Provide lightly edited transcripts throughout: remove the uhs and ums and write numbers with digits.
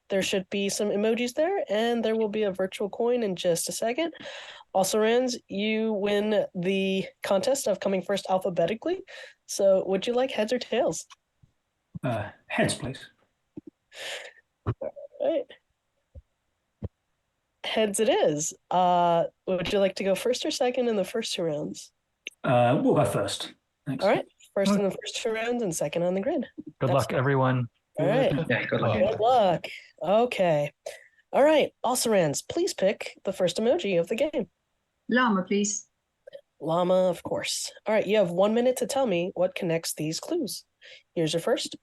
there should be some emojis there, and there will be a virtual coin in just a second. Also, Rans, you win the contest of coming first alphabetically. So, would you like heads or tails? Heads, please. All right. Heads it is. Would you like to go first or second in the first 2 rounds? We'll go first. Thanks. All right. First in the first 2 rounds and second on the grid. Good luck, everyone. All right. Yeah, good luck. Good luck. Okay. All right. Also, Rans, please pick the first emoji of the game. Llama, please. Llama, of course. All right. You have 1 minute to tell me what connects these clues. Here's your first.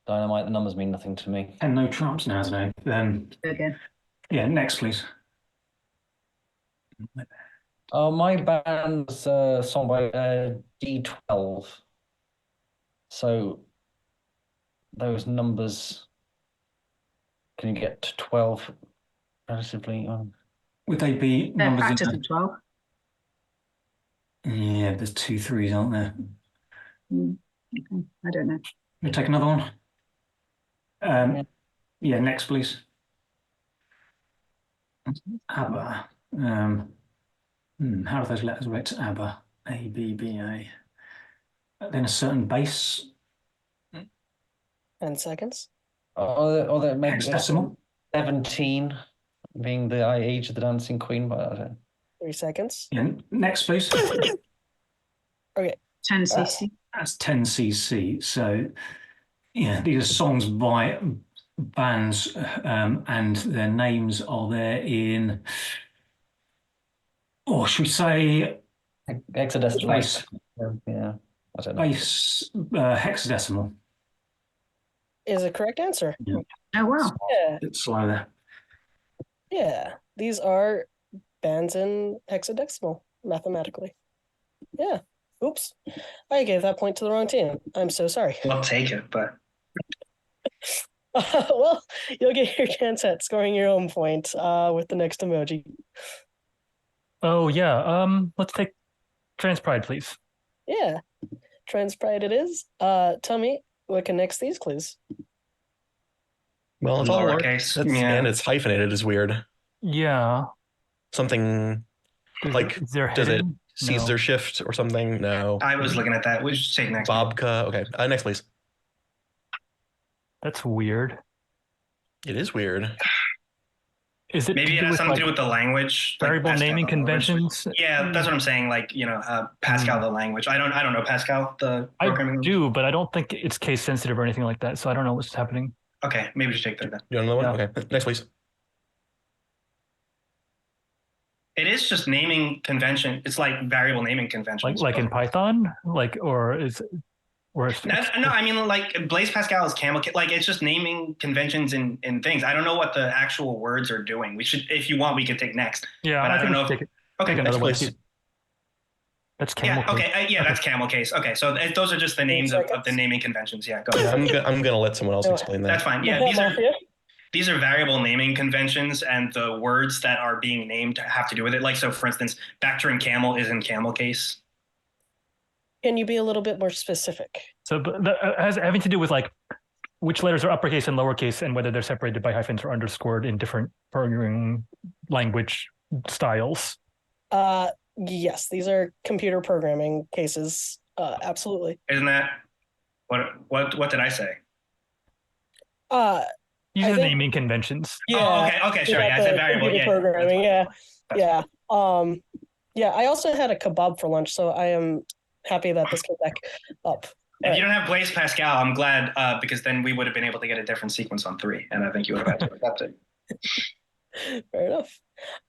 Dynamite, the numbers mean nothing to me. And no trumps now, no. Again. Yeah, next, please. Oh, my band's song by D12. So those numbers, can you get to 12 relatively? Would they be They're numbers practice in? of 12. Yeah, there's 2 3s, aren't there? Okay. I don't know. We'll take another one. Yeah, next, please. ABBA. How do those letters relate to ABBA? A, B, B, A. Then a certain base. 10 seconds. Or that maybe Hexadecimal. 17 being the age of the dancing queen, but I don't know. 3 seconds. Yeah, next, please. Okay. 10 cc. That's 10 cc. So, yeah, these are songs by bands, and their names are there in, or should we say, Hexadecimal. base? Yeah, I don't know. Base hexadecimal. Is a correct answer. Yeah. Oh, wow. Yeah. Bit slow there. Yeah. These are bands in hexadecimal mathematically. Yeah. Oops. I gave that point to the wrong team. I'm so sorry. I'll take it, but Well, you'll get your chance at scoring your own point with the next emoji. Oh yeah. Let's take Trans Pride, please. Yeah. Trans Pride it is. Tell me what connects these clues. Well, it's all lowercase. and it's hyphenated is weird. Yeah. Something like Is there does it hidden? Caesar No. shift or something? No. I was looking at that. We should take next. Babka. Okay. Next, please. That's weird. It is weird. Is it Maybe it has something to do with the language. like variable Pascal, naming the language. conventions? Yeah, that's what I'm saying. Like, Pascal, the language. I don't know Pascal, the I programming language. do, but I don't think it's case sensitive or anything like that. So I don't know what's happening. Okay, maybe we should take that then. You want another one? Yeah. Okay. Next, please. It is just naming convention. It's like variable naming conventions. Like in Python, or it's No, I mean like Blaise Pascal is camel. Like it's just naming conventions in things. I don't know what the actual words are doing. We should, if you want, we could take next. yeah. But I don't think we know should if- take Okay, another one. please. That's camel. yeah. Okay. Yeah, that's camel case. Okay, so those are just the names of the naming conventions. Yeah, go Yeah, ahead. I'm gonna let someone else explain that. That's fine. Yeah, Mafia? these are variable naming conventions, and the words that are being named have to do with it. Like, so for instance, Bactrian camel is in camel case. Can you be a little bit more specific? So but that has having to do with like which letters are uppercase and lowercase, and whether they're separated by hyphens or underscored in different programming language styles. Yes, these are computer programming cases. Absolutely. Isn't that what did I say? These I are think- naming conventions. Yeah. Okay, sure. you Yeah, got I said the variable. computer Yeah, programming. Yeah. That's Yeah. Yeah. I also had a kebab for lunch, so I am happy that this came back up. If you don't have Blaise Pascal, I'm glad because then we would have been able to get a different sequence on 3, and I think you would have had to accept it. Fair enough.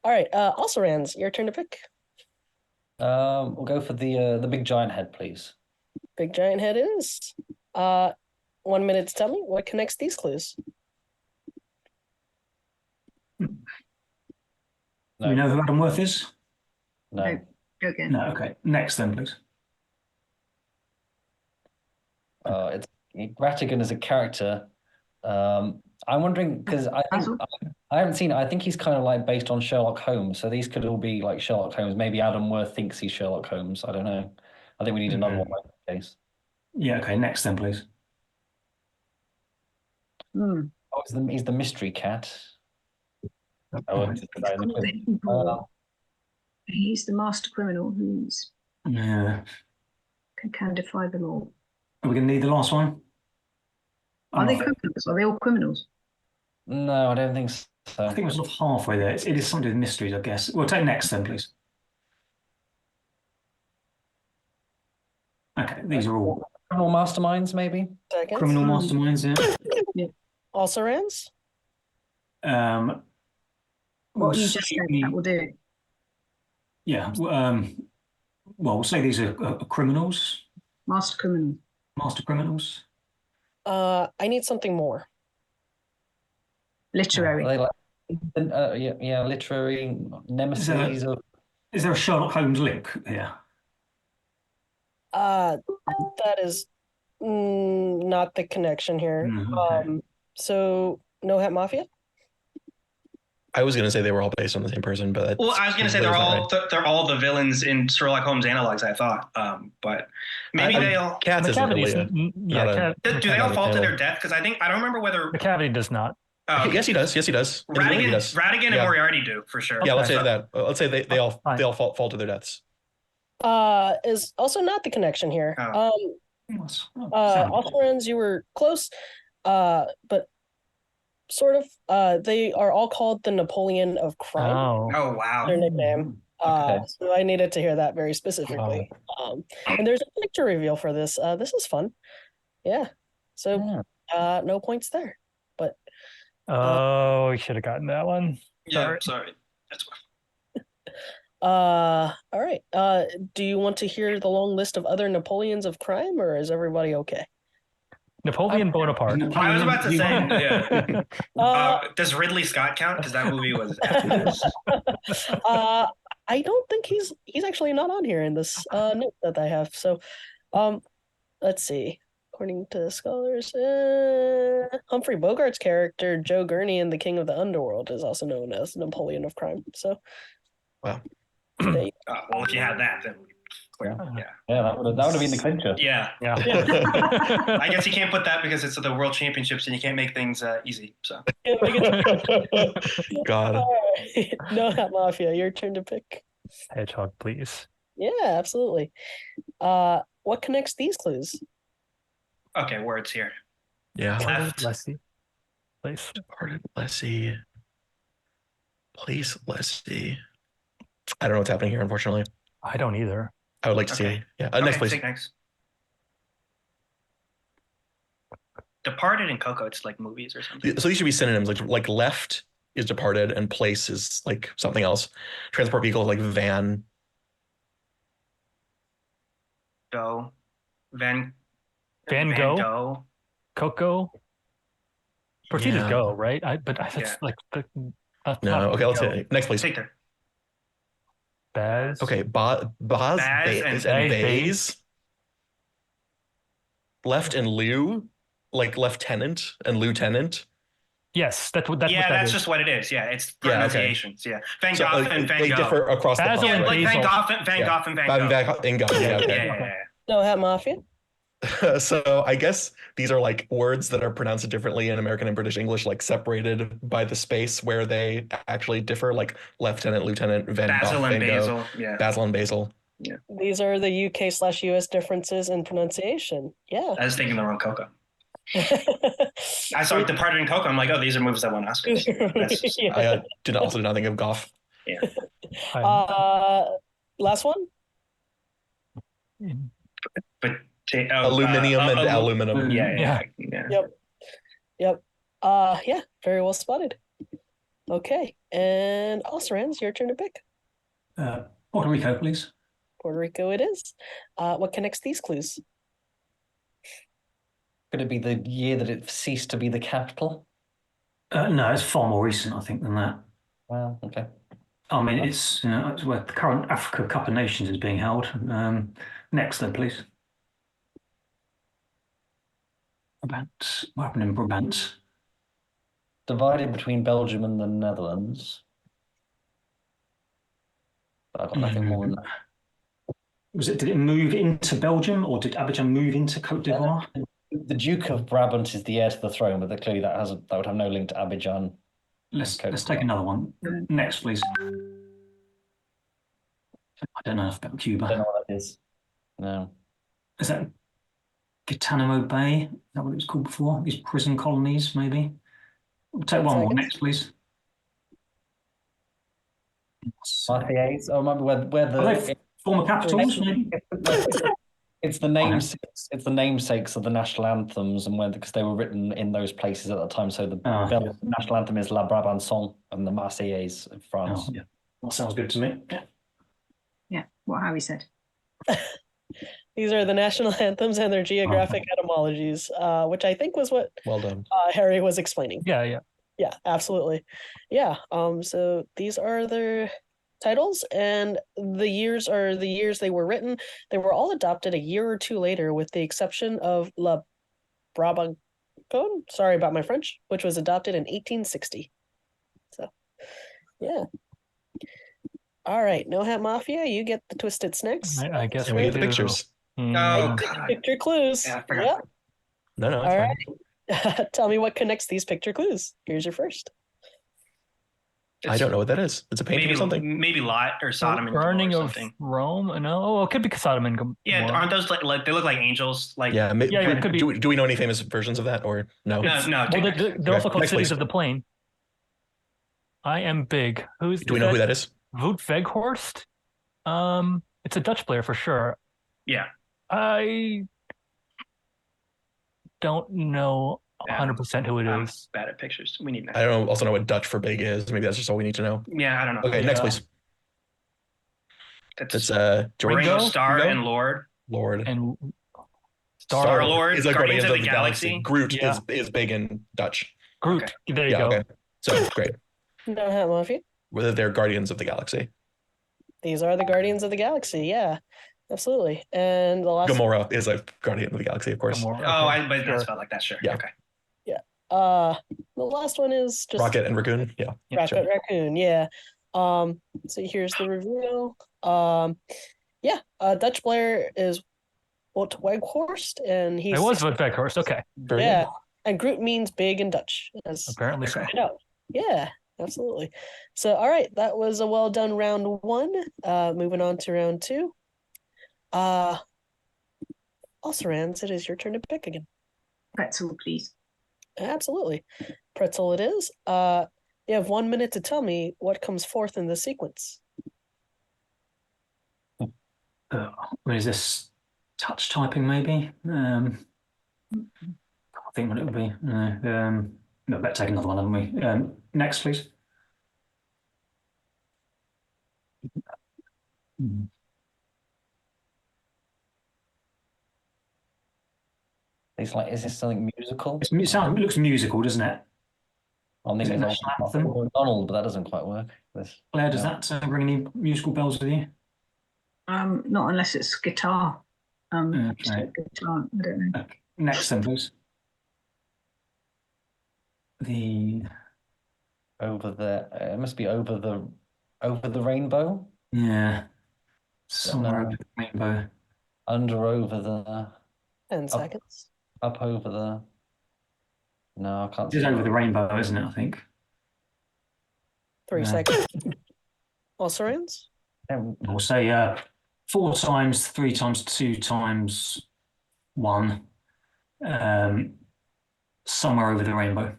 All right. Also, Rans, your turn to pick. We'll go for the big giant head, please. Big giant head is. 1 minute to tell me what connects these clues. No. Do we know who Adam Worth is? No. Go again. No, okay. Next then, please. It's Rattigan as a character. I'm wondering because I haven't seen it. I think he's kind of like based on Sherlock Holmes, so these could all be like Sherlock Holmes. Maybe Adam Worth thinks he's Sherlock Holmes. I don't know. I think we need another one like that case. Yeah, okay, next then, please. Hmm. Oh, he's the mystery cat. Oh, Right. it's the guy in the quiz. He's the master criminal who's Yeah. can defy the law. Are we going to need the last one? Are they I criminals? Are they all criminals? No, I don't think so. I think we're sort of halfway there. It is something with mysteries, I guess. We'll take next then, please. Okay, these are all Criminal masterminds, maybe? Seconds. criminal masterminds, yeah. Also Rans? What What you just said, that will do. Yeah. Well, we'll say these are criminals, Master criminal. master criminals. I need something more. Literary. Are they like, yeah, literary nemesis or Is there a Sherlock Holmes link here? That is not the connection here. Okay. So No Hat Mafia? I was going to say they were all based on the same person, but Well, I was going to say they're all the villains in Sherlock Holmes analogs. I thought, but maybe they all. Cats isn't really Do they all fall to their tale. death? Because I don't remember whether. The cavity does not. Oh, okay. Yes, he does. Yes, he does. In the movie, he does. Radigan and Yeah. Moriarty do for sure. Yeah, let's Okay. say that. Let's say they all Fine. fall to their deaths. Is also not the connection here. Oh. Also Rans, you were close, but sort of. They are all called the Napoleon of crime. Oh. Oh wow. Their nickname. Okay. So I needed to hear that very specifically. And there's a picture reveal for this. This is fun. Yeah. So Yeah. no points there. But Oh, we should have gotten that one. Yeah, sorry. That's all right. Do you want to hear the long list of other Napoleons of crime, or is everybody okay? Napoleon Bonaparte. I was about to say. Yeah. Does Ridley Scott count? Because that movie was. I don't think he's actually not on here in this note that I have. So, let's see. According to scholars, Humphrey Bogart's character Joe Gurney in The King of the Underworld is also known as Napoleon of Crime. So, Wow. They, Well, if you had that, then clear. Yeah, that would have been the clincher. Yeah. Yeah. I guess you can't put that because it's the World Championships and you can't make things easy. So. God. No, not Mafia. Your turn to pick. Hedgehog, please. Yeah, absolutely. What connects these clues? Okay, words here. Yeah. Left. Leslie. Place. Departed. Let's see. Please, let's see. I don't know what's happening here, unfortunately. I don't either. I would like to see. Yeah. Next, please. Take next. Departed and Coco, it's like movies or something. So these should be synonyms. Like left is departed and place is like something else. Transport vehicle is like van. Go. Van Gogh. Coco. Proceed Yeah. is go, right? That's Yeah. like that's No. not Okay. Let's go. see. Next, please. Take there. Baz. Okay. Baz and Bays. Bays. Left and Liu, like lieutenant and lieutenant. Yes, that's what that That's is. just what it is. Yeah, it's Yeah, okay. pronunciations. Yeah. Van So, Gogh like, and Van they Gogh. differ across Basil the Yeah, and like Van Basil. Gogh and Van Yeah. Gogh and Van Gogh. Van Gogh. Yeah. Okay. Yeah. No Hat Mafia. So I guess these are like words that are pronounced differently in American and British English, like separated by the space where they actually differ, like lieutenant, lieutenant, Van Basil Gogh, and Van Gogh, Basil. Yeah. Basil and Basil. These are the UK/US differences in pronunciation. Yeah. I was thinking the wrong Coco. I saw Departed and Coco. I'm like, oh, these are movies that won Oscars. That's- Yeah. I also did not think of Goff. Last one. But Aluminium and aluminum. Yeah. Yep. Yeah, very well spotted. Okay, and Osrans, your turn to pick. Puerto Rico, please. Puerto Rico it is. What connects these clues? Could it be the year that it ceased to be the capital? No, it's far more recent, I think, than that. Well, okay. I mean, it's it's where the current Africa Cup of Nations is being held. Next, then, please. Brabant. What happened in Brabant? Divided between Belgium and the Netherlands. But I've got nothing more than that. Did it move into Belgium or did Abidjan move into Cote d'Ivoire? The Duke of Brabant is the heir to the throne, but clearly that would have no link to Abidjan. Let's take another one. Next, please. I don't know enough about Cuba. I don't know what that is. No. Is that Guantanamo Bay? Is that what it was called before? These prison colonies, maybe? We'll take one more. Next, please. Mafias. Oh, remember where the Are they former capitals, maybe? It's the namesakes. It's the namesakes of the national anthems, and because they were written in those places at the time. So the Belgian national anthem is La Brabançon, and the Marseillaise in France. Oh, yeah, that sounds good to me. Yeah, what Howie said. These are the national anthems and their geographic etymologies, which I think was what Well done. Harry was explaining. Yeah. Yeah, absolutely. Yeah. So these are their titles, and the years are the years they were written. They were all adopted a year or two later, with the exception of La Brabançon. Sorry about my French, which was adopted in 1860. So, yeah. All right, No Hat Mafia, you get the Twisted Snakes. I guess And we we get the do. pictures. Oh, Get God. picture clues. Yeah, I forgot. Yep. No, it's All fine. right. Tell me what connects these picture clues. Here's your first. I don't know what that is. It's a painting or something. Maybe Lot or Sodom and Gomorrah Burning or of something. Rome? No, it could be Sodom and Gomorrah. Yeah, aren't those like they look like angels? Like Yeah, it could be. Do we know any famous versions of that or no? No, Well, take they're also called Next, cities please. of the plain. I am big. Do we know who that is? Wout Weghorst? It's a Dutch player for sure. Yeah. I don't know 100% who it I'm is. bad at pictures. We need I don't also know what Dutch for big is. Maybe that's just all we need to know. Yeah, I don't know. Okay, next please. That's That's George. Ringo Ringo? Starr Ringo? and Lord. Lord. And Star-Lord, is like Guardians of the Galaxy. Groot Yeah. is big in Dutch. Groot. Okay. There you Yeah, go. okay. So great. No Hat Mafia. Whether they're Guardians of the Galaxy. These are the Guardians of the Galaxy. Yeah, absolutely. And the last Gamora is a Guardian of the Galaxy, of course. Gomorrah, Oh, okay, but sure. that's felt like that. Sure. Yeah. Okay. the last one is just Rocket and Raccoon. Yeah. Yeah, Rocket sure. Raccoon. Yeah. So here's the reveal. Dutch player is Wout Weghorst, and he's It was Wout Weghorst. Okay. Very yeah, good. and Groot means big in Dutch. As Apparently so. I know. Yeah, absolutely. So, all right, that was a well done round one. Moving on to round two. Also, Rans, it is your turn to pick again. Pretzel, please. Absolutely. Pretzel it is. You have 1 minute to tell me what comes forth in the sequence. What is this? Touch typing, maybe? I think what it would be. No, better take another one, haven't we? Next, please. It's like, is this something musical? It looks musical, doesn't it? I'm Is it thinking a it's national anthem? Donald, but that doesn't quite work. Claire, does that ring any musical bells with you? Not unless it's guitar. Okay. Guitar. I don't know. Okay. Next, then, please. It must be over the rainbow, Yeah. Somewhere No. over the rainbow. over the, 10 seconds. up over the. No, I can't It is see. over the rainbow, isn't it, I think? 3 Yeah. seconds. Also, Rans? We'll say 4 times, 3 times, 2 times 1. Somewhere over the rainbow.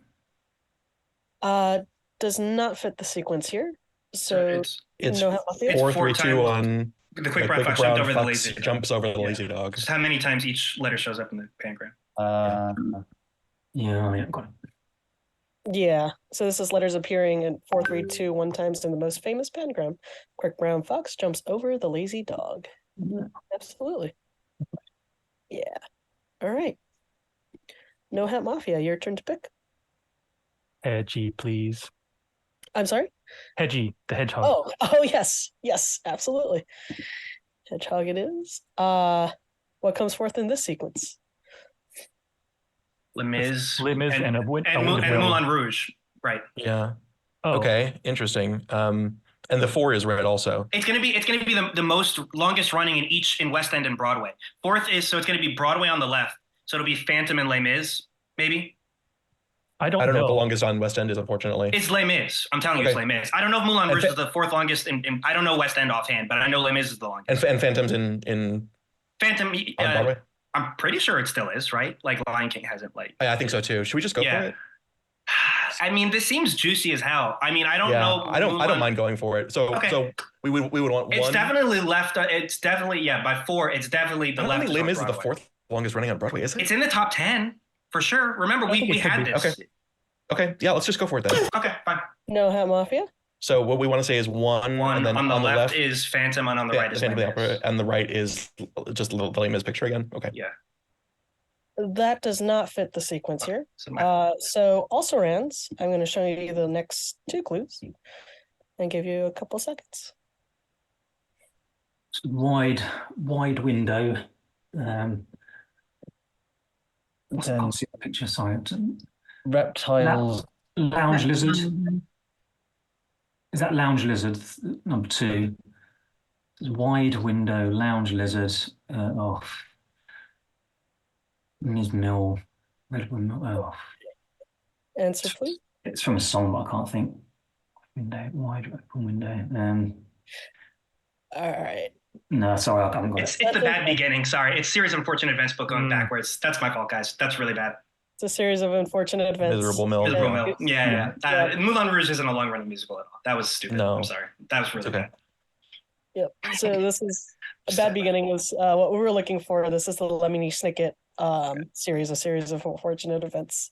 Does not fit the sequence here. So, It's no Hat Mafia? It's 4, four 3, 2, times. 1. The quick Like, brown fox jumped over the lazy dog. jumps over the Yeah. lazy dog. Just how many times each letter shows up in the pentagram. Yeah, got it. Yeah. So this is letters appearing in 4, 3, 2, 1 times in the most famous pentagram. Quick brown fox jumps over the lazy dog. Absolutely. Yeah. All right. No Hat Mafia, your turn to pick. Hedgie, please. I'm sorry? Hedgie, the hedgehog. Oh yes. Yes, absolutely. Hedgehog it is. What comes forth in this sequence? Les Mis. Les Mis and a wind and of will. Moulin Rouge. Right. Yeah. Oh, Okay. Interesting. And the 4 is red also. It's gonna be the most longest running in West End and Broadway. Fourth is so it's gonna be Broadway on the left. So it'll be Phantom and Les Mis, maybe. I don't I don't know know. what the longest on West End is, unfortunately. It's Les Mis. I'm telling you, Okay. it's Les Mis. I don't know if Moulin And Rouge is the fourth longest, and I don't know West End offhand, but I know Les Mis is the longest. And Phantom's in Phantom, on Broadway? I'm pretty sure it still is, right? Like Lion King hasn't like. I think so too. Should we just go for it? I mean, this seems juicy as hell. I mean, I don't Yeah, know. I don't mind going for it. So Okay. so we would want It's one. definitely left. It's definitely by 4. It's definitely the I don't left. think Les Mis is the fourth longest running on Broadway, is it? It's in the top 10 for sure. Remember, we think it could had be. this. Okay, yeah, let's just go for it then. Okay, fine. No Hat Mafia. So what we want to say is one, One and then on the left is Phantom, and on the right is Phantom of the Les Mis. Opera, and the right is just the Les Mis picture again. Okay. Yeah. That does not fit the sequence here. So So also Rands, I'm going to show you the next 2 clues and give you a couple seconds. Wide window. I Then can't see the picture. Sorry. reptiles. Lounge lizard. Is that lounge lizard number 2? Wide window, lounge lizard. Ms. Mill, Redwood Mill. Oh, Answer, please. it's from a song, but I can't think. Window, wide open window. All right. No, sorry, I haven't got it's it. the bad beginning. Sorry, it's Series of Unfortunate Events book going backwards. That's my fault, guys. That's really bad. It's a series of unfortunate events. Miserable Mill. Miserable Yeah. Mill. Yeah. Moulin Rouge isn't a long running musical at all. That was stupid. No. I'm sorry. That was really okay. bad. Yep. So this is a bad beginning was what we were looking for. This is the Lemony Snicket series of unfortunate events.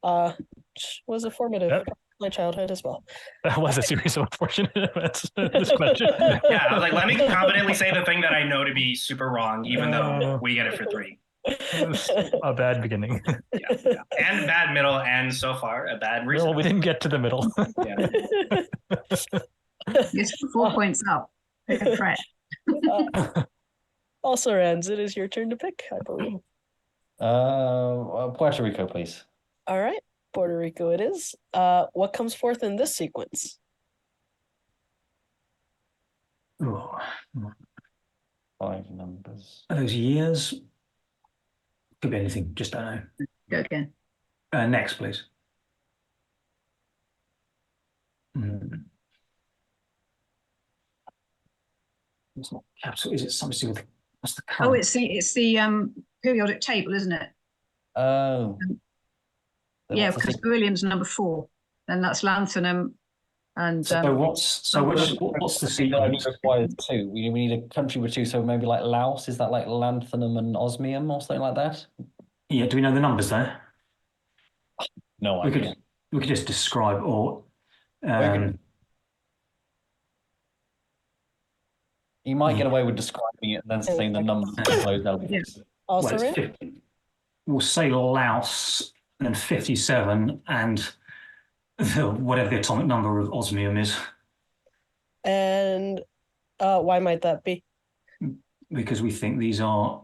Which was a formative Yep. part of my childhood as well. That was a series of unfortunate events. This question. Yeah, I was like, let me confidently say the thing that I know to be super wrong, even though we get it for 3. A bad beginning. Yeah. And bad middle, and so far a bad reason. Well, we didn't get to the middle. It's 4 points up. Bit of threat. Also, Rands, it is your turn to pick, I believe. Puerto Rico, please. All right, Puerto Rico it is. What comes forth in this sequence? Oh, 5 numbers. are those years? Could be anything, just don't know. Go again. Next, please. It's not capital. Is it something to do with what's the Oh, current? it's the periodic table, isn't it? Oh. Yeah, What's the because Beryllium's number 4. Then that's Lanthanum and So what's the only sequence? requires 2. We need a country with 2, so maybe like Laos. Is that like lanthanum and osmium or something like that? Yeah, do we know the numbers there? No We idea. could just describe or You might get away with describing it and then saying the numbers of those elements. Also, well, it's Rands? 50. We'll say Laos and 57 and whatever the atomic number of osmium is, And why might that be? because we think these are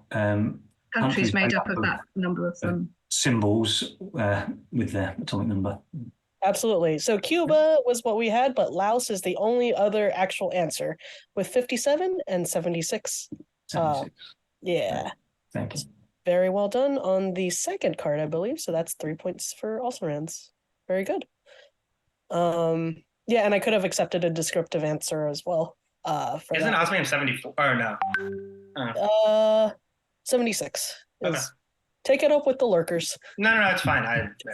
countries made up of that number of them. symbols with their atomic number. Absolutely. So Cuba was what we had, but Laos is the only other actual answer with 57 and 76. 76. Yeah, Thank you. very well done on the second card, I believe. So that's 3 points for also Rands. Very good. Yeah, and I could have accepted a descriptive answer as well. For Isn't that. osmium 74? Or no? 76 is Okay. take it up with the lurkers. No, it's fine.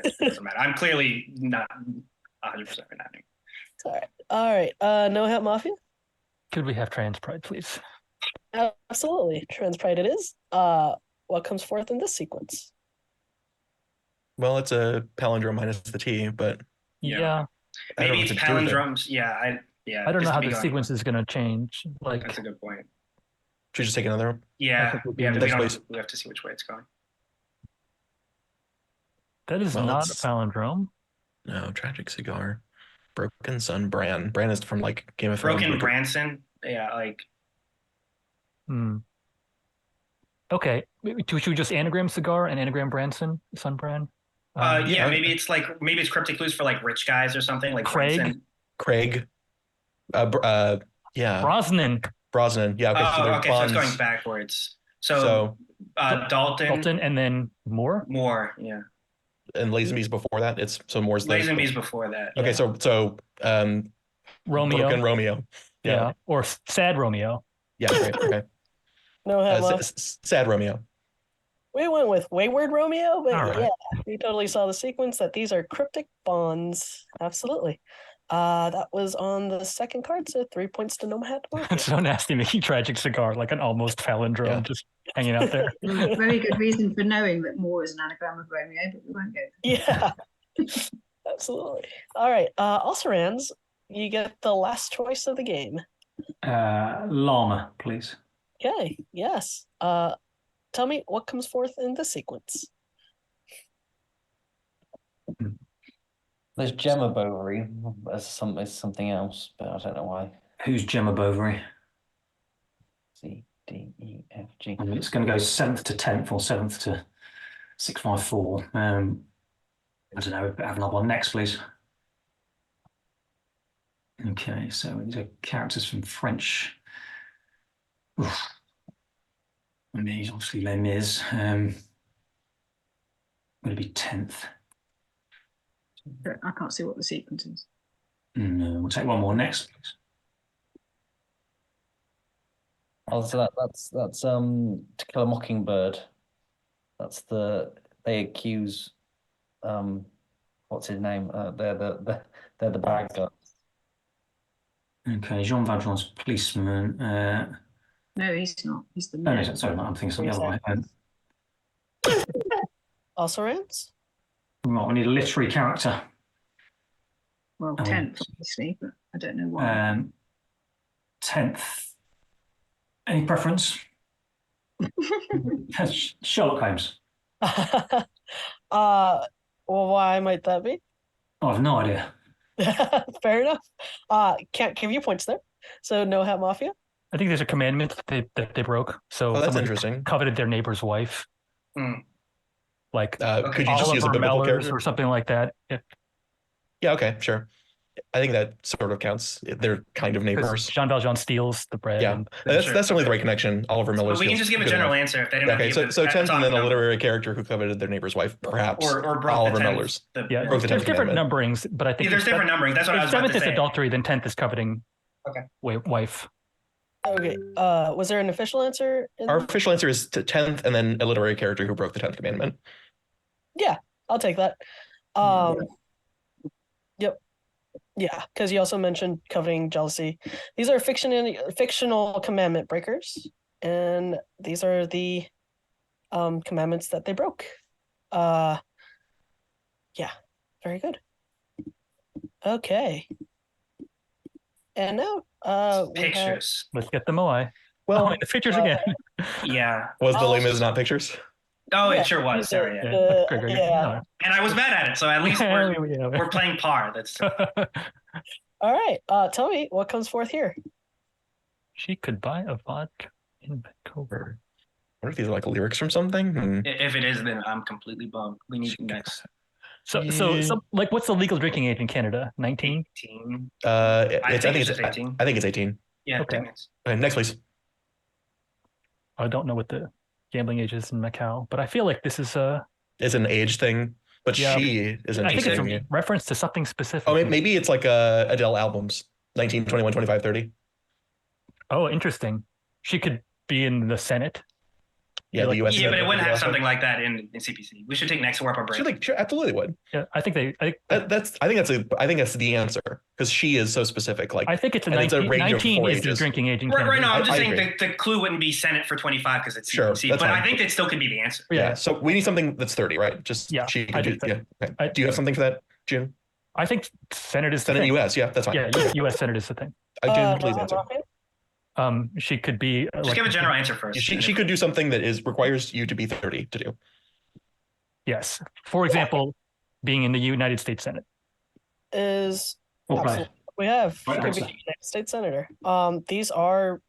It doesn't matter. I'm clearly not 100% right now. It's all right. No Hat Mafia? Could we have trans pride, please? Absolutely. Transpride it is. What comes forth in this sequence? Well, it's a palindrome minus the T, but Yeah. I don't know Maybe what it's to do with it. palindromes. I don't know just how to be the going- sequence is going to change. Like, That's a good point. Should we just take another one? Yeah, think we'll do we next, don't- please. we have to see which way it's going. that is Well, not a it's- palindrome. No, Tragic Cigar. Broken Sun Bran. Bran is from like Game of Thrones. Broken Branson. Yeah, like Hmm. Okay. Should we just anagram cigar and anagram Branson, Sunbrand? yeah, maybe it's cryptic clues for like rich guys or something like Craig? Branson. Craig. Yeah, Brosnan, Brosnan. Yeah, okay. So Oh, they're okay. So it's Bonds. going backwards. So Dalton, and then Moore. Moore. Yeah. and Lazenby's before that. So Moore's the Lazenby's before that. Okay, Yeah. so Romeo. Broken Romeo. Yeah. Or Sad Romeo. Yeah, great. Okay. No hat. Sad Romeo. We went with Wayward Romeo, but All right. yeah, we totally saw the sequence that these are cryptic bonds. Absolutely. That was on the second card, so 3 points to No Hat. It's so nasty making tragic cigar like an almost palindrome Yeah. just hanging out there. Very good reason for knowing that Moore is an anagram of Romeo, but we won't go. Yeah, absolutely. All right, Osirans, you get the last choice of the game. Llama, please. Okay, yes. Tell me what comes forth in this sequence. There's Gemma Bovary as something else, but I don't know why. Who's Gemma Bovary? C, D, E, F, G. I mean, it's going to go 7th to 10th or 7th to 654. I don't know. Have another one next, please. Okay, so these are characters from French. Oof. I mean, he's obviously Les Mis. Going to be 10th. I can't see what the sequence is. No, we'll take one more next, please. Oh, so that's To Kill a Mockingbird. They accuse what's his name? They're the bad guys. Okay, Jean Valjean's policeman. No, he's not. He's the No, mayor. sorry, I'm thinking something other way. Osirans? Right, we need a literary character. Well, Oh. 10th, obviously, but I don't know why. 10th. Any preference? Sherlock Holmes. Well, why might that be? I have no idea. Fair enough. Can't give you points there. So no hat mafia. I think there's a commandment that they broke. So Oh, that's somebody interesting. coveted their neighbor's wife. Mm. Like Could you just use a Oliver biblical Mellors character? or something like that. Yeah, okay, sure. I think that sort of counts. They're kind of neighbors. Jean Valjean steals the bread. Yeah, and- that's Sure. certainly the right connection. Oliver Miller. But we can just give a general answer if they don't. Okay, have to so give 10th and then a number. literary character who coveted their neighbor's wife, perhaps. or broke Oliver the 10th, Miller's. Yeah, Broke the there's 10th different commandment. numberings, but I think Yeah, there's different numbering. That's what I was about 7th to is say. adultery, then 10th is coveting Okay. wife. Okay. Was there an official answer? Our official answer is to 10th and then a literary character who broke the 10th commandment. Yeah, I'll take that. Yep. Yeah, because you also mentioned coveting jealousy. These are fictional commandment breakers, and these are the commandments that they broke. Yeah, very good. Okay. And now we have Pictures. Let's get them away. Well, Oh, and the pictures again. Yeah. was the Oh, Les Mis not pictures? Oh, Yeah, it sure was. Sorry. Yeah. Gregory, yeah. And I was mad at it, so at least we're playing par. That's All right. Tell me what comes forth here. She could buy a vodka in Vancouver. I wonder if these are like lyrics from something. if it is, then I'm completely bummed. We need next So like, what's the legal drinking age in Canada? 19? 18. I think it's 18. I think it's 18. Yeah. Okay. Okay, next, please. I don't know what the gambling age is in Macau, but I feel like this is It's an age thing, but Yeah. she isn't. I think it's doing a it. reference to something specific. Oh, maybe it's like Adele albums, 19, 21, 25, 30. Oh, interesting. She could be in the Senate. Yeah, the U.S. Yeah, but it wouldn't have Senate. something like that in CPC. We should take next or up a break. Sure, absolutely would. Yeah, I think I think that's the answer because she is so specific. Like I think it's a and it's a 19. range of 19 four is the ages. drinking age in Right, Canada. right. No, I'm just I saying agree. the clue wouldn't be Senate for 25 because it's Sure, CPC. that's But fine. I think that still could be the answer. Yeah. So we need something that's 30, right? Just Yeah, she I can do. think so. Yeah. Okay. Do you have something for that, June? I think Senate is the Senate thing. U.S. Yeah, that's fine. Yeah, U.S. Senate is the thing. June, please No answer. Hat mafia? She could be Just give a general answer first. She could do something that requires you to be 30 to do. Yes. For example, being in the United States Senate. Is Well played. absolutely we have. Right She could be answer. United States Senator. These are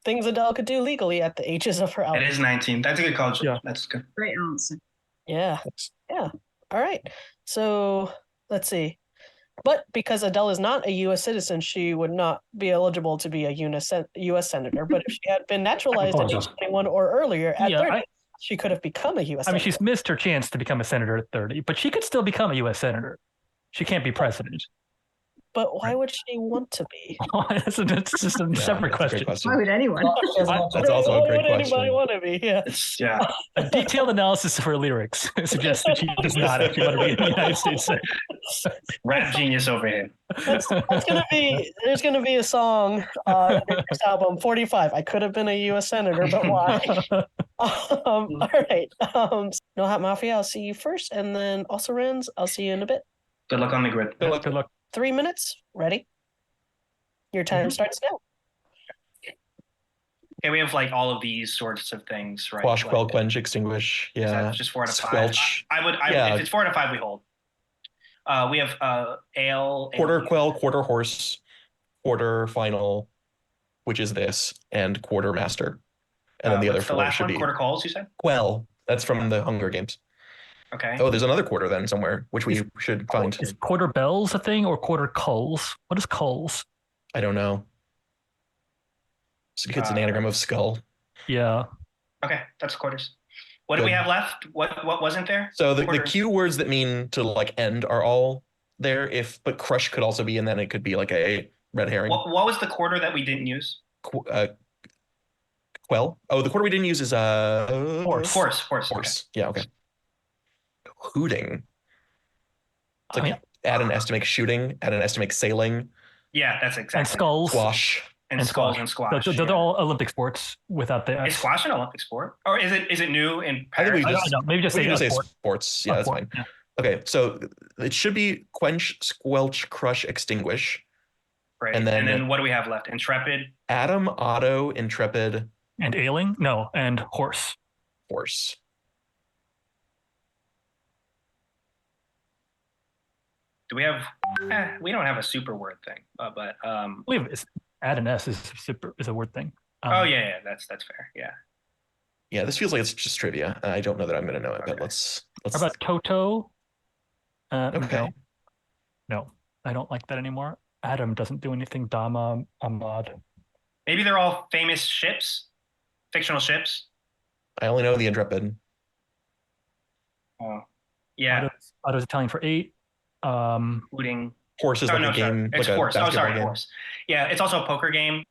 things Adele could do legally at the ages of her It album. is 19. That's a good call. Yeah. That's good. Great answer. Yeah. Yeah. All right. So let's see. But because Adele is not a U.S. citizen, she would not be eligible to be a U.S. senator. But if she had been naturalized at age apologize. 21 or earlier at Yeah, 30, she could have become a U.S. I mean, senator. she's missed her chance to become a senator at 30, but she could still become a U.S. senator. She can't be president. But why would she want to be? That's just a Yeah, separate that's a great question. Why question. would anyone? That's also a Why great would anybody question. want to be? Yeah. It's yeah. A detailed analysis of her lyrics suggests that she does not actually want to be in the United States Senate. Rap genius over here. That's gonna be. There's gonna be a song in the next album, 45. I could have been a U.S. senator, but why? All right. No Hot Mafia, I'll see you first, and then also Renz, I'll see you in a bit. Good luck on the grid. Good luck. Good luck. 3 minutes. Ready? Your time starts now. Okay, we have like all of these sorts of things, right? Quash, Like, quell, quench, extinguish. is that Yeah. just 4 out of 5. Squelch. I if it's 4 out of 5, we hold. We have ale, Quarter quell, quarter horse, quarter final, which is this, and quarter master. And then the other what's the 4 last should one? be Quarter calls, you said? quell. That's from the Hunger Games. Okay. Oh, there's another quarter then somewhere, which we should find. Is quarter bells a thing or quarter culls? What is culls? I don't know. It's an anagram of skull. Yeah. Okay, that's quarters. What do we Good. have left? What wasn't there? So the Quarters. Q words that mean to like end are all there. But crush could also be, and then it could be like a red herring. What was the quarter that we didn't use? Quell. Oh, the quarter we didn't use is Horse. Horse. Okay. Yeah, okay. Hooting. It's I like mean, add an S to make shooting, add an S to make sailing, Yeah, that's exactly. and skulls. squash. and skulls and squash. They're yeah. all Olympic sports without the Is S. squash an Olympic sport, or is it new in I think Paris? we I don't know. Maybe just We say can just say sport. sports. Yeah, A that's sport, fine. yeah. Okay, so it should be quench, squelch, crush, extinguish. Right. and then- what do we have left? Intrepid. Atom, auto, intrepid, And ailing? No, and horse. horse. Do we have? We don't have a super word thing, but I believe it's add an S is a word thing. oh yeah, that's fair. Yeah. Yeah, this feels like it's just trivia. I don't know that I'm gonna know it, but Okay. let's. How about Toto? Okay. No, I don't like that anymore. Adam doesn't do anything. Dama, Ahmad. Maybe they're all famous ships, fictional ships. I only know the intrepid. Oh, yeah. Otto's Italian for 8. Including. Horse is Oh, like no, a game, It's like a horse. Oh, basketball sorry, game. horse. Yeah, it's also a poker game.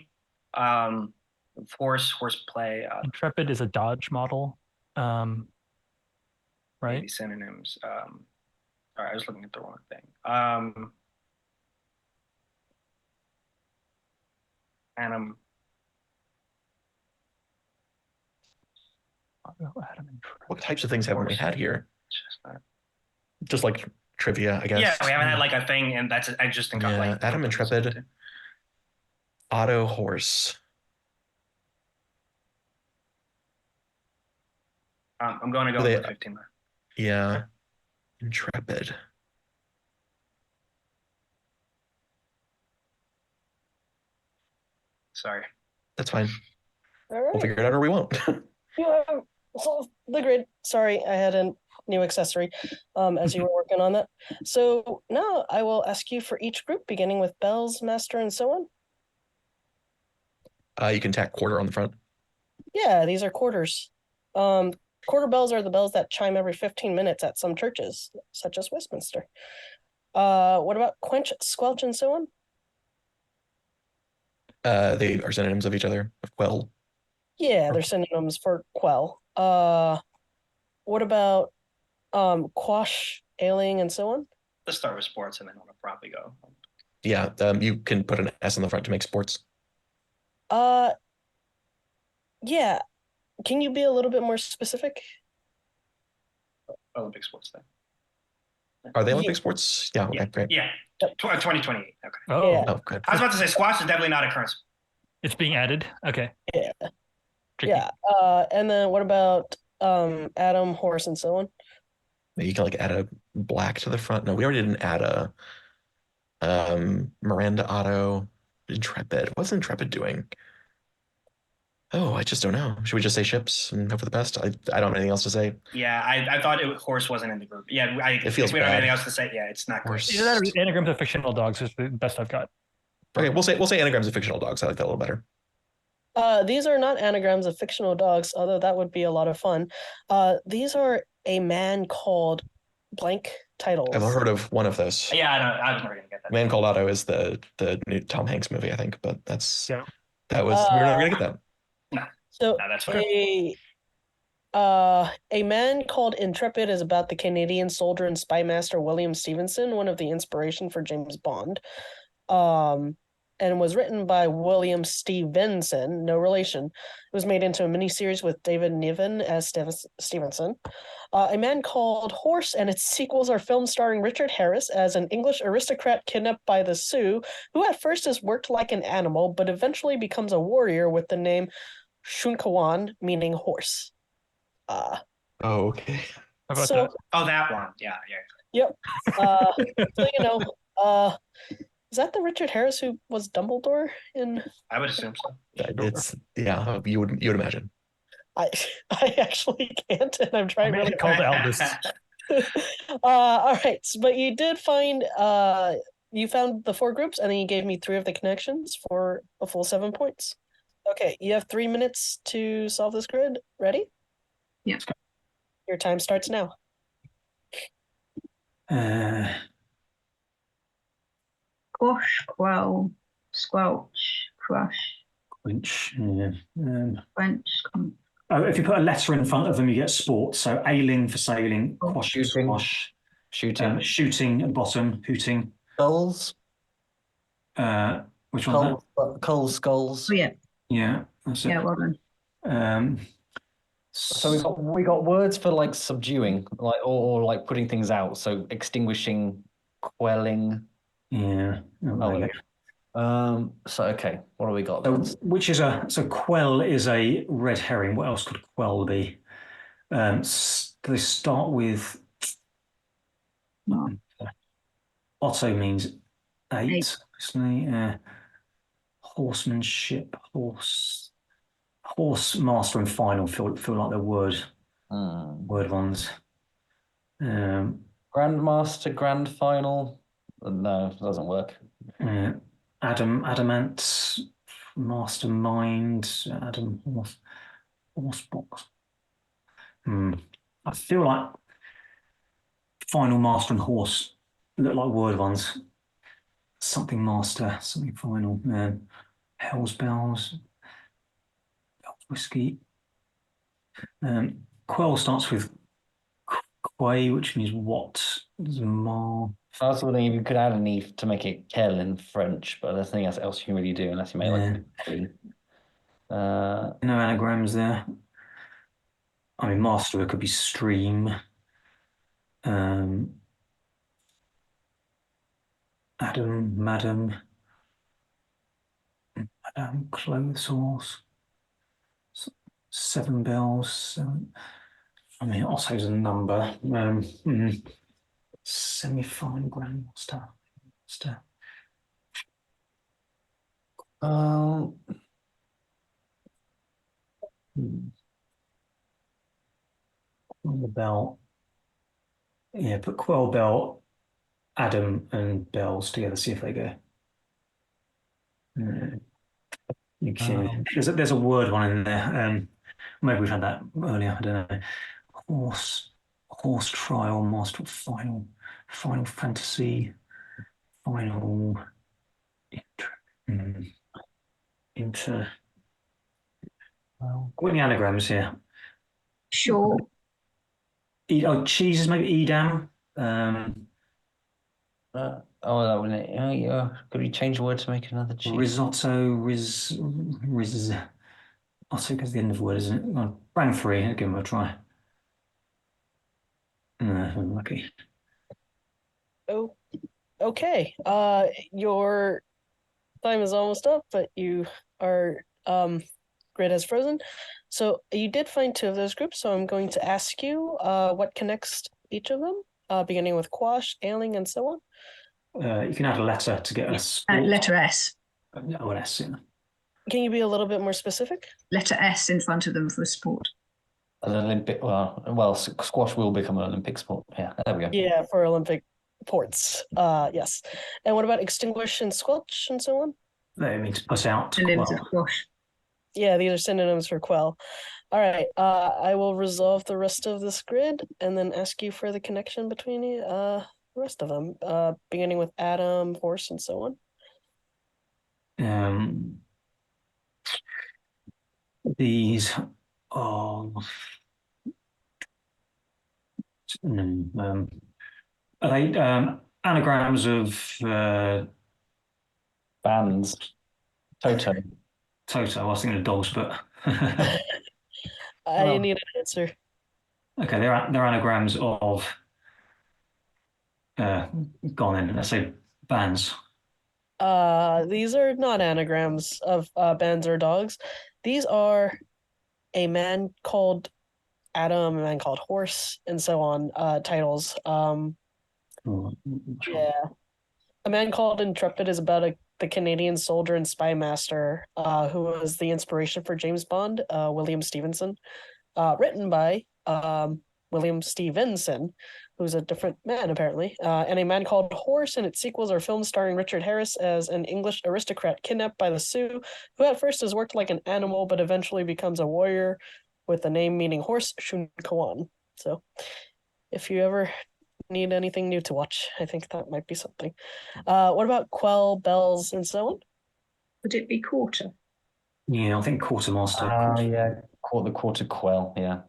Horse play. Intrepid is a Dodge model. Right? Maybe synonyms. Sorry, I was looking at the wrong thing. Adam. Adam and What types of things haven't we had here? Chestnut. Just like trivia, I guess. Yeah, we haven't had like a thing, and that's I just think Yeah, like Adam Intrepid. Auto, horse. I'm going to go They- with 15 left. Yeah. Intrepid. Sorry. That's fine. All We'll right. figure it out or we won't. You have solved the grid. Sorry, I had a new accessory as you were working on that. So now I will ask you for each group, beginning with bells, master, and so on. You can tack quarter on the front. Yeah, these are quarters. Quarter bells are the bells that chime every 15 minutes at some churches, such as Westminster. What about quench, squelch, and so on? They are synonyms of each other. Of quell. Yeah, they're synonyms for quell. What about quash, ailing, and so on? Let's start with sports, and then we'll probably go. Yeah, you can put an S on the front to make sports. Yeah. Can you be a little bit more specific? Olympic sports thing. Are they Yeah. Olympic sports? Yeah, okay, great. Yeah, 2028. Okay. Oh, Yeah. Oh, good. I was about to say squash is definitely not a current. it's being added. Okay. Yeah. Tricky. Yeah. And then what about Adam, horse, and so on? You can like add a black to the front. No, we already didn't add a Miranda Auto, Intrepid. What's Intrepid doing? Oh, I just don't know. Should we just say ships and hope for the best? I don't have anything else to say. Yeah, I thought horse wasn't in the group. Yeah, It feels if we don't have bad. anything else to say, yeah, it's not great. Horse. Either that or anagrams of fictional dogs is the best I've got. Okay, we'll say anagrams of fictional dogs. I like that a little better. These are not anagrams of fictional dogs, although that would be a lot of fun. These are a man called blank titles. I've heard of one of those. Yeah, I was never gonna get that. Man Called Otto is the new Tom Hanks movie, I think, but Yeah. we're never gonna get that. So No, that's fine. a man called Intrepid is about the Canadian soldier and spy master William Stevenson, one of the inspiration for James Bond. And was written by William Stevenson, no relation. It was made into a miniseries with David Niven as Stevenson. A Man Called Horse and its sequels are films starring Richard Harris as an English aristocrat kidnapped by the Sioux, who at first is worked like an animal, but eventually becomes a warrior with the name Shunkawan, meaning horse. Oh, okay. How about So, that? Oh, that one. Yeah. yep. Is that the Richard Harris who was Dumbledore in? I would assume so. You would imagine. I actually can't, and I'm trying I really made it called Albus. all right, but you did find you found the 4 groups, and then you gave me 3 of the connections for a full 7 points. Okay, you have 3 minutes to solve this grid. Ready? Yeah. Your time starts now. Quash, quell, squelch, crush, Quench. Yeah. quench. If you put a letter in front of them, you get sport. So ailing for sailing, quash, Shooting. squash, Shooting. shooting at the bottom, hooting. Skulls. Which one? Coal skulls. Oh yeah, Yeah, that's it. yeah, well done. So we got words for like subduing, like or like putting things out. So extinguishing, quelling. Yeah. Oh, okay. So okay, what do we got? So quell is a red herring. What else could quell be? Do they start with Otto means 8, obviously. Horsemanship, horse master and final feel like they're word ones. Grandmaster, grand final. No, it doesn't work. Adamant, mastermind, Adam horse box. I feel like final, master, and horse look like word ones. Something master, something final. Hell's bells, whiskey. Quell starts with quay, which means what? I was wondering if you could add an E to make it quell in French, but there's nothing else you can really do unless you make like no anagrams there. I mean, master could be stream. Adam, madam, clothes horse. 7 bells. 7. I mean, Otto's a number. Semi-final grandmaster. On the bell. Yeah, put quell, bell, Adam, and bells together. See if they go. Okay. There's a word one in there. Maybe we've had that earlier. I don't know. Horse trial, master, final fantasy, final inter. What are the anagrams here? Sure. Cheeses, maybe Edam. that wouldn't it? Yeah. Could we change the word to make another cheese? Risotto, Otto goes the end of the word, isn't it? Well, bang 3. I'll give them a try. No, I'm lucky. Oh, okay. Your time is almost up, but you are grid has frozen. So you did find 2 of those groups. So I'm going to ask you what connects each of them, beginning with quash, ailing, and so on. You can add a letter to get us. Letter S. Oh, an S. Yeah. Can you be a little bit more specific? Letter S in front of them for a sport. An Olympic, well, squash will become an Olympic sport. Yeah, there we go. Yeah, for Olympic ports. Yes. And what about extinguish and squelch and so on? That means put out. Synonyms Well, of squash. Yeah, these are synonyms for quell. All right. I will resolve the rest of this grid and then ask you for the connection between the rest of them. Beginning with Adam, horse, and so on. These are are they anagrams of Bands. Toto. Toto? I was thinking of dogs, but I Well- need an answer. okay, they're anagrams of gone in. Let's say bands. These are not anagrams of bands or dogs. These are a man called Adam, a man called Horse, and so on titles. Yeah. A Man Called Intrepid is about the Canadian soldier and spy master who was the inspiration for James Bond, William Stevenson, written by William Stevenson, who's a different man apparently, and A Man Called Horse and its sequels are films starring Richard Harris as an English aristocrat kidnapped by the Sioux, who at first has worked like an animal but eventually becomes a warrior with the name meaning horse, Shun Kawan. So if you ever need anything new to watch, I think that might be something. What about quell, bells, and so on? Would it be quarter? Yeah, I think quartermaster. Yeah, the quarter quell. Yeah.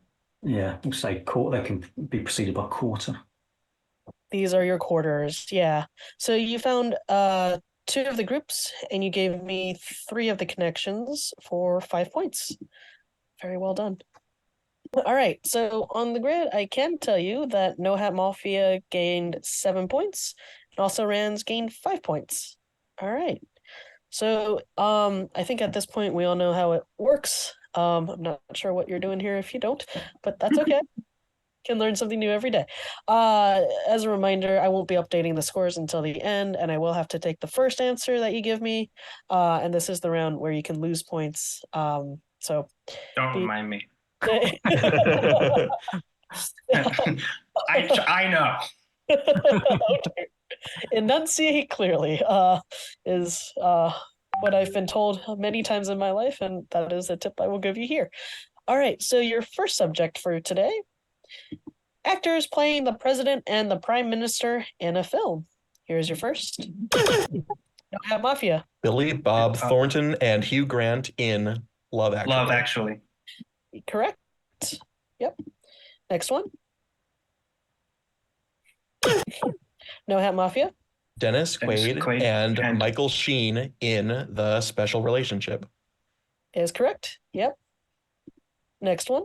Yeah, we'll say quarter. They can be preceded by quarter. These are your quarters. Yeah. So you found 2 of the groups, and you gave me 3 of the connections for 5 points. Very well done. All right. So on the grid, I can tell you that No Hat Mafia gained 7 points, and also Rans gained 5 points. All right. So I think at this point we all know how it works. I'm not sure what you're doing here if you don't, but that's okay. Can learn something new every day. As a reminder, I won't be updating the scores until the end, and I will have to take the first answer that you give me. And this is the round where you can lose points. So Don't remind me. I I know. Okay. Enunciate clearly is what I've been told many times in my life, and that is a tip I will give you here. All right, so your first subject for today: actors playing the president and the prime minister in a film. Here's your first. No Hat Mafia. Billy Bob Thornton and Hugh Grant in Love Actually. Love Actually. Correct. Yep. Next one. No Hat Mafia. Dennis Quaid, Quaid and and- Michael Sheen in The Special Relationship. Is correct. Yep. Next one.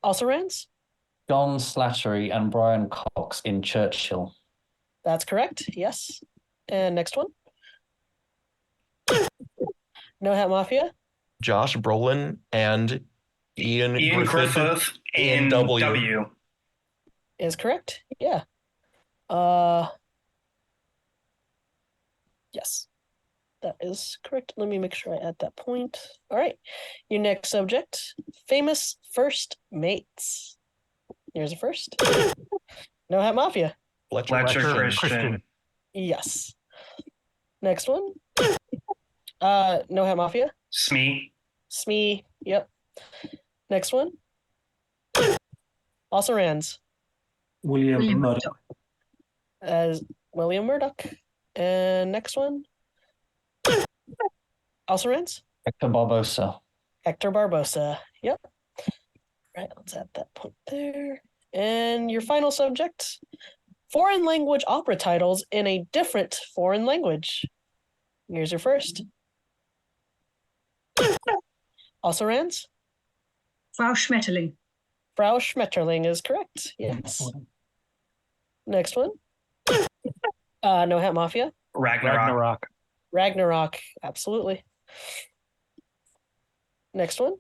Also Rans. John Slattery and Brian Cox in Churchill. That's correct. Yes. And next one. No Hat Mafia. Josh Brolin and Ian Griffith in W. Is correct. Yeah. Yes. That is correct. Let me make sure I add that point. All right. Your next subject: famous first mates. Here's a first. No Hat Mafia. Fletcher Christian. Yes. Next one. No Hat Mafia. Smee. Smee. Yep. Next one. Also Rans. William William Murdoch. As William Murdoch. And next one. Also Rans. Hector Barbosa. Hector Barbosa. Yep. Right, let's add that point there. And your final subject: foreign language opera titles in a different foreign language. Here's your first. Also Rans. Frau Schmetterling. Frau Schmetterling is correct. Yes. Next one. No Hat Mafia. Ragnarok. Ragnarok. Absolutely. Next one.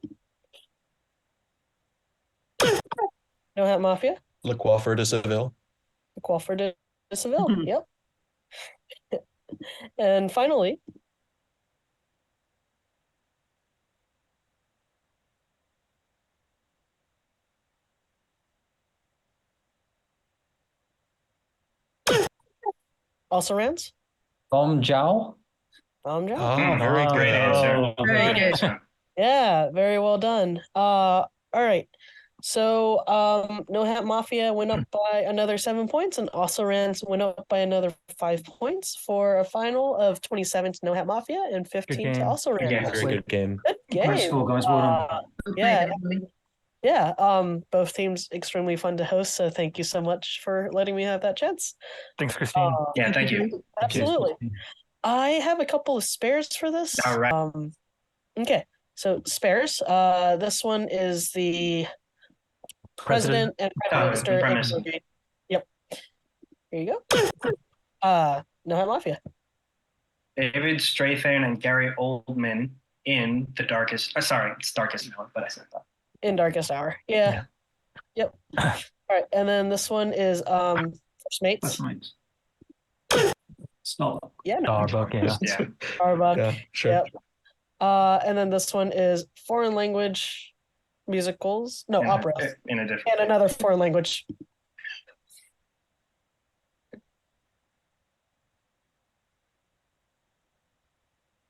No Hat Mafia. Le Coiffeur de Seville. Crawford de Seville. Yep. And finally, also rounds. Bom Jow? Joon. Oh, very Oh, Great good. answer. Very good. answer. Yeah, very well done. All right. So, No Hat Mafia went up by another 7 points, and Also Rans went up by another 5 points for a final of 27 to No Hat Mafia and 15 to game. Also Good game. Rans. Very good game. Good Great game. score, guys. Well done. Yeah, Everybody. yeah. Both teams extremely fun to host, so thank you so much for letting me have that chance. Thanks, Christine. Yeah, thank you. Absolutely. I have a couple of spares for this. All right. Okay, so spares. This one is the President and Prime Oh, Minister. Prime and Minister. Brigade. Yep. Here you go. No Hat Mafia. David Strathairn and Gary Oldman in The Darkest. Sorry, it's Darkest Hour, but I said that. In Darkest Hour. Yeah. Yep. All right, and then this one is First Mates. First mates. Stop. Yeah, no. Starbuck, yeah. Yeah. Starbuck. Yeah, sure. Yep. And then this one is foreign language musicals. No, operas. In a different. And another foreign language.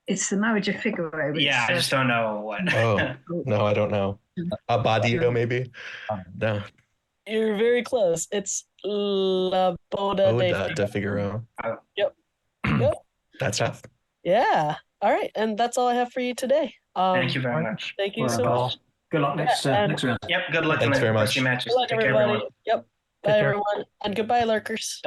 It's the Marriage of Figaro. It's, Yeah, I just don't know what. Oh. No, I don't know. A Badio, maybe? No. You're very close. It's La Boda Oda de de Figaro. Yep. That's tough. Yeah. All right, and that's all I have for you today. Thank you very much. Thank you Well so done, much. guys. Good luck next and- next round. Yep. Good luck in Thanks the very rest much. of your matches. Good luck, Take care, everybody. everyone. Yep. Bye, Take care. everyone. And goodbye, lurkers.